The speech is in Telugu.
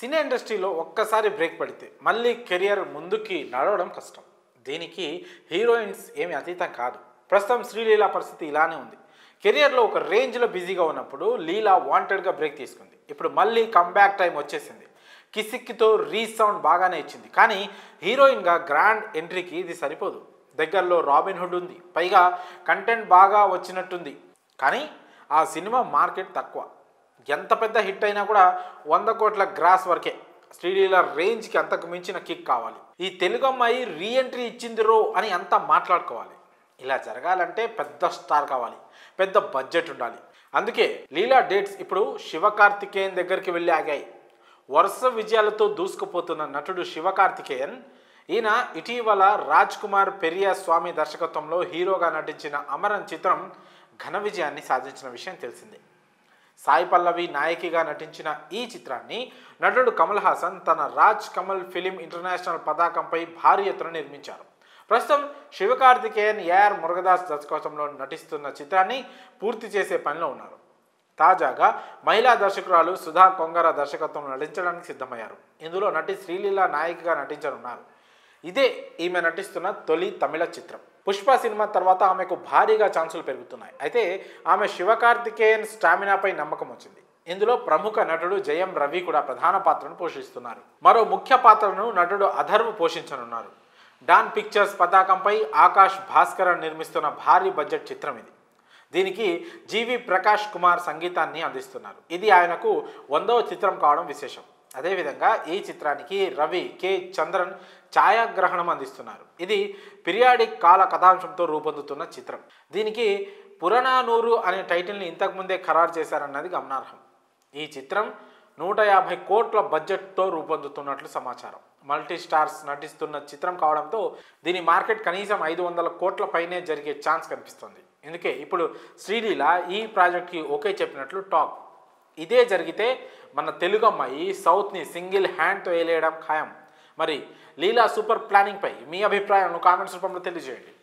సినీ ఇండస్ట్రీలో ఒక్కసారి బ్రేక్ పడితే మళ్ళీ కెరియర్ ముందుకి నడవడం కష్టం. దీనికి హీరోయిన్స్ ఏమి అతీతం కాదు. ప్రస్తుతం శ్రీలీల పరిస్థితి ఇలానే ఉంది. కెరియర్లో ఒక రేంజ్లో బిజీగా ఉన్నప్పుడు లీలా వాంటెడ్గా బ్రేక్ తీసుకుంది. ఇప్పుడు మళ్ళీ కమ్బ్యాక్ టైం వచ్చేసింది. కిసిక్కితో రీసౌండ్ బాగానే ఇచ్చింది, కానీ హీరోయిన్గా గ్రాండ్ ఎంట్రీకి ఇది సరిపోదు. దగ్గరలో రాబిన్ హుడ్ ఉంది, పైగా కంటెంట్ బాగా వచ్చినట్టుంది, కానీ ఆ సినిమా మార్కెట్ తక్కువ. ఎంత పెద్ద హిట్ అయినా కూడా 100 కోట్ల గ్రాస్ వరకే. శ్రీలీల రేంజ్కి అంతకు మించిన కిక్ కావాలి. ఈ తెలుగు అమ్మాయి రీఎంట్రీ ఇచ్చింది రో అని అంతా మాట్లాడుకోవాలి. ఇలా జరగాలంటే పెద్ద స్టార్ కావాలి, పెద్ద బడ్జెట్ ఉండాలి. అందుకే లీలా డేట్స్ ఇప్పుడు శివకార్తికేయన్ దగ్గరికి వెళ్ళి ఆగాయి. వరుస విజయాలతో దూసుకుపోతున్న నటుడు శివకార్తికేయన్, ఈయన ఇటీవల రాజ్ కుమార్ పెరియా స్వామి దర్శకత్వంలో హీరోగా నటించిన అమరన్ చిత్రం ఘన విజయాన్ని సాధించిన విషయం తెలిసిందే. సాయి పల్లవి నాయకిగా నటించిన ఈ చిత్రాన్ని నటుడు కమల్ హాసన్ తన రాజ్ కమల్ ఫిలిం ఇంటర్నేషనల్ పతాకంపై భారీ ఎత్తున నిర్మించారు. ప్రస్తుతం శివకార్తికేయన్ ఏఆర్ మురుగదాస్ దర్శకత్వంలో నటిస్తున్న చిత్రాన్ని పూర్తి చేసే పనిలో ఉన్నారు. తాజాగా మహిళా దర్శకురాలు సుధా కొంగర దర్శకత్వంలో నటించడానికి సిద్ధమయ్యారు. ఇందులో నటి శ్రీలీల నాయకిగా నటించనున్నారు. ఇదే ఈమె నటిస్తున్న తొలి తమిళ చిత్రం. పుష్ప సినిమా తర్వాత ఆమెకు భారీగా ఛాన్సులు పెరుగుతున్నాయి. అయితే ఆమె శివకార్తికేయన్ స్టామినాపై నమ్మకం వచ్చింది. ఇందులో ప్రముఖ నటుడు జయం రవి కూడా ప్రధాన పాత్రను పోషిస్తున్నారు. మరో ముఖ్య పాత్రను నటుడు అథర్వ్ పోషించనున్నారు. డాన్ పిక్చర్స్ పతాకంపై ఆకాష్ భాస్కరన్ నిర్మిస్తున్న భారీ బడ్జెట్ చిత్రం ఇది. దీనికి జీవి ప్రకాష్ కుమార్ సంగీతాన్ని అందిస్తున్నారు. ఇది ఆయనకు 100వ చిత్రం కావడం విశేషం. అదేవిధంగా ఈ చిత్రానికి రవి కె చంద్రన్ ఛాయాగ్రహణం అందిస్తున్నారు. ఇది పిరియాడిక్ కాల కథాంశంతో రూపొందుతున్న చిత్రం. దీనికి పురనానూరు అనే టైటిల్ని ఇంతకుముందే ఖరారు చేశారన్నది గమనార్హం. ఈ చిత్రం 150 కోట్ల బడ్జెట్తో రూపొందుతున్నట్లు సమాచారం. మల్టీ స్టార్స్ నటిస్తున్న చిత్రం కావడంతో దీని మార్కెట్ కనీసం 500 కోట్ల పైనే జరిగే ఛాన్స్ కనిపిస్తుంది. అందుకే ఇప్పుడు శ్రీలీల ఈ ప్రాజెక్ట్కి ఓకే చెప్పినట్లు టాక్. ఇదే జరిగితే మన తెలుగు అమ్మాయి సౌత్ని సింగిల్ హ్యాండ్తో వేయలేయడం ఖాయం. మరి లీలా సూపర్ ప్లానింగ్పై మీ అభిప్రాయాలను కామెంట్స్ రూపంలో తెలియజేయండి.